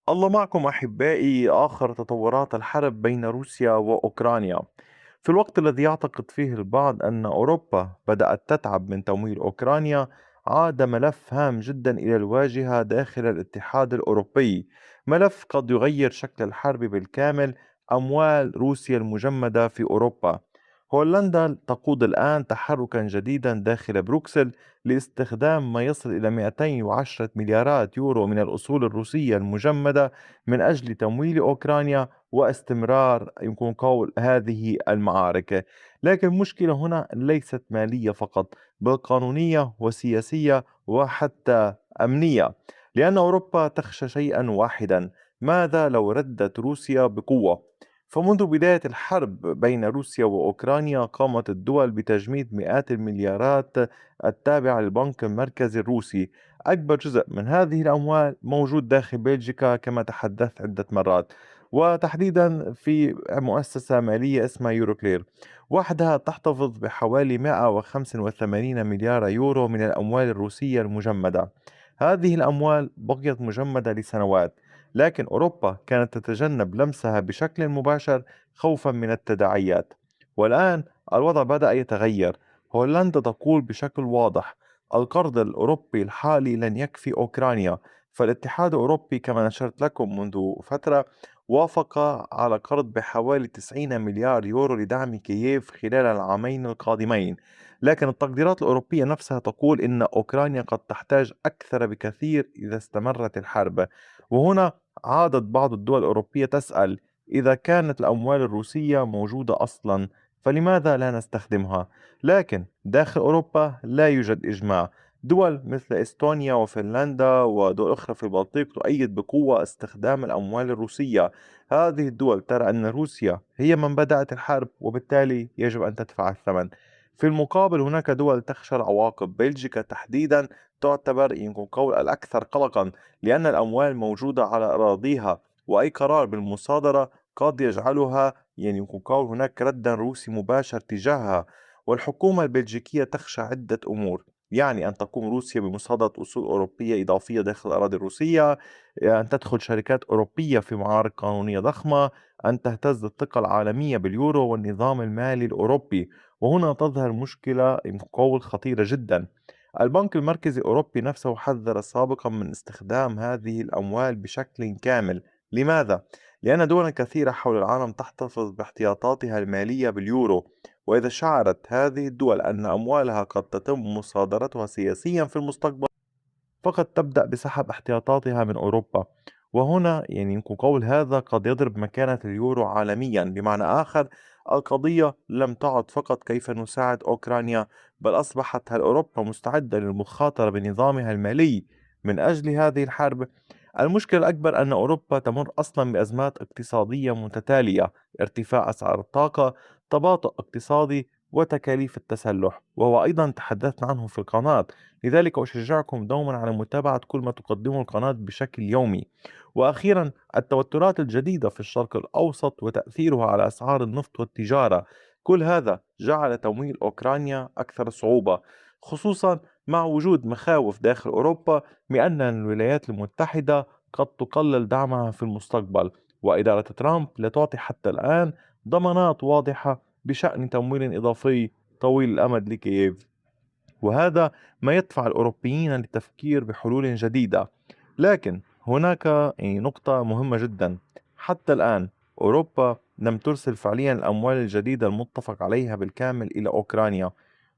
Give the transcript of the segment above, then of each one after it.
الله معكم أحبائي. آخر تطورات الحرب بين روسيا وأوكرانيا في الوقت الذي يعتقد فيه البعض أن أوروبا بدأت تتعب من تمويل أوكرانيا، عاد ملف هام جدا إلى الواجهة داخل الاتحاد الأوروبي، ملف قد يغير شكل الحرب بالكامل: أموال روسيا المجمدة في أوروبا. هولندا تقود الآن تحركا جديدا داخل بروكسل لاستخدام ما يصل إلى 210 مليارات يورو من الأصول الروسية المجمدة من أجل تمويل أوكرانيا واستمرار يمكن قول هذه المعارك. لكن المشكلة هنا ليست مالية فقط، بل قانونية وسياسية وحتى أمنية، لأن أوروبا تخشى شيئا واحدا: ماذا لو ردت روسيا بقوة؟ فمنذ بداية الحرب بين روسيا وأوكرانيا قامت الدول بتجميد مئات المليارات التابعة للبنك المركزي الروسي. أكبر جزء من هذه الأموال موجود داخل بلجيكا كما تحدثت عدة مرات، وتحديدا في مؤسسة مالية اسمها يوروكلير، وحدها تحتفظ بحوالي 185 مليار يورو من الأموال الروسية المجمدة. هذه الأموال بقيت مجمدة لسنوات، لكن أوروبا كانت تتجنب لمسها بشكل مباشر خوفا من التداعيات. والآن الوضع بدأ يتغير. هولندا تقول بشكل واضح: القرض الأوروبي الحالي لن يكفي أوكرانيا. فالاتحاد الأوروبي كما نشرت لكم منذ فترة وافق على قرض بحوالي 90 مليار يورو لدعم كييف خلال العامين القادمين. لكن التقديرات الأوروبية نفسها تقول إن أوكرانيا قد تحتاج أكثر بكثير إذا استمرت الحرب. وهنا عادت بعض الدول الأوروبية تسأل: إذا كانت الأموال الروسية موجودة أصلا فلماذا لا نستخدمها؟ لكن داخل أوروبا لا يوجد إجماع. دول مثل إستونيا وفنلندا ودول أخرى في البلطيق تؤيد بقوة استخدام الأموال الروسية. هذه الدول ترى أن روسيا هي من بدأت الحرب وبالتالي يجب أن تدفع الثمن. في المقابل هناك دول تخشى العواقب. بلجيكا تحديدا تعتبر يمكن قول الأكثر قلقا، لأن الأموال موجودة على أراضيها، وأي قرار بالمصادرة قد يجعلها يمكن قول هناك ردا روسي مباشر تجاهها. والحكومة البلجيكية تخشى عدة أمور: يعني أن تقوم روسيا بمصادرة أصول أوروبية إضافية داخل الأراضي الروسية، أن تدخل شركات أوروبية في معارك قانونية ضخمة، أن تهتز الثقة العالمية باليورو والنظام المالي الأوروبي. وهنا تظهر مشكلة قول خطيرة جدا. البنك المركزي الأوروبي نفسه حذر سابقا من استخدام هذه الأموال بشكل كامل. لماذا؟ لأن دولا كثيرة حول العالم تحتفظ باحتياطاتها المالية باليورو، وإذا شعرت هذه الدول أن أموالها قد تتم مصادرتها سياسيا في المستقبل فقد تبدأ بسحب احتياطاتها من أوروبا. وهنا يمكن قول هذا قد يضرب مكانة اليورو عالميا. بمعنى آخر، القضية لم تعد فقط كيف نساعد أوكرانيا، بل أصبحت هل أوروبا مستعدة للمخاطرة بنظامها المالي من أجل هذه الحرب؟ المشكلة الأكبر أن أوروبا تمر أصلا بأزمات اقتصادية متتالية: ارتفاع أسعار الطاقة، تباطؤ اقتصادي، وتكاليف التسلح، وهو أيضا تحدثنا عنه في القناة. لذلك أشجعكم دوما على متابعة كل ما تقدمه القناة بشكل يومي. وأخيرا، التوترات الجديدة في الشرق الأوسط وتأثيرها على أسعار النفط والتجارة، كل هذا جعل تمويل أوكرانيا أكثر صعوبة، خصوصا مع وجود مخاوف داخل أوروبا بأن الولايات المتحدة قد تقلل دعمها في المستقبل. وإدارة ترامب لا تعطي حتى الآن ضمانات واضحة بشأن تمويل إضافي طويل الأمد لكييف، وهذا ما يدفع الأوروبيين للتفكير بحلول جديدة. لكن هناك نقطة مهمة جدا: حتى الآن أوروبا لم ترسل فعليا الأموال الجديدة المتفق عليها بالكامل إلى أوكرانيا،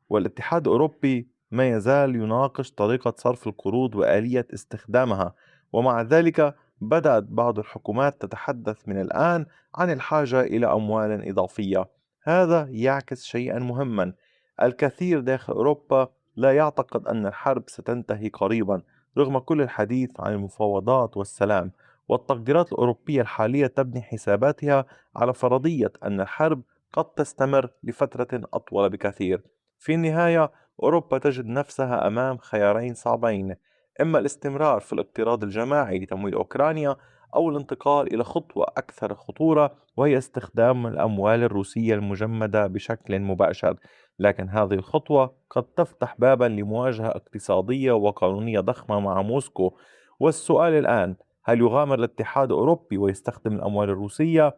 والاتحاد الأوروبي ما يزال يناقش طريقة صرف القروض وآلية استخدامها. ومع ذلك بدأت بعض الحكومات تتحدث من الآن عن الحاجة إلى أموال إضافية. هذا يعكس شيئا مهما: الكثير داخل أوروبا لا يعتقد أن الحرب ستنتهي قريبا، رغم كل الحديث عن المفاوضات والسلام. والتقديرات الأوروبية الحالية تبني حساباتها على فرضية أن الحرب قد تستمر لفترة أطول بكثير. في النهاية، أوروبا تجد نفسها أمام خيارين صعبين: إما الاستمرار في الاقتراض الجماعي لتمويل أوكرانيا، أو الانتقال إلى خطوة أكثر خطورة وهي استخدام الأموال الروسية المجمدة بشكل مباشر. لكن هذه الخطوة قد تفتح بابا لمواجهة اقتصادية وقانونية ضخمة مع موسكو. والسؤال الآن: هل يغامر الاتحاد الأوروبي ويستخدم الأموال الروسية،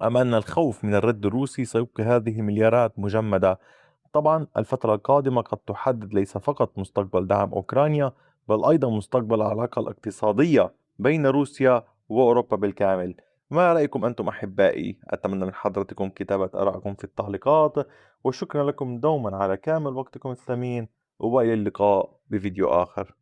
أم أن الخوف من الرد الروسي سيبقي هذه مليارات مجمدة؟ طبعا الفترة القادمة قد تحدد ليس فقط مستقبل دعم أوكرانيا، بل أيضا مستقبل العلاقة الاقتصادية بين روسيا وأوروبا بالكامل. ما رأيكم أنتم أحبائي؟ أتمنى من حضرتكم كتابة آرائكم في التعليقات، وشكرا لكم دوما على كامل وقتكم الثمين، وإلى اللقاء بفيديو آخر.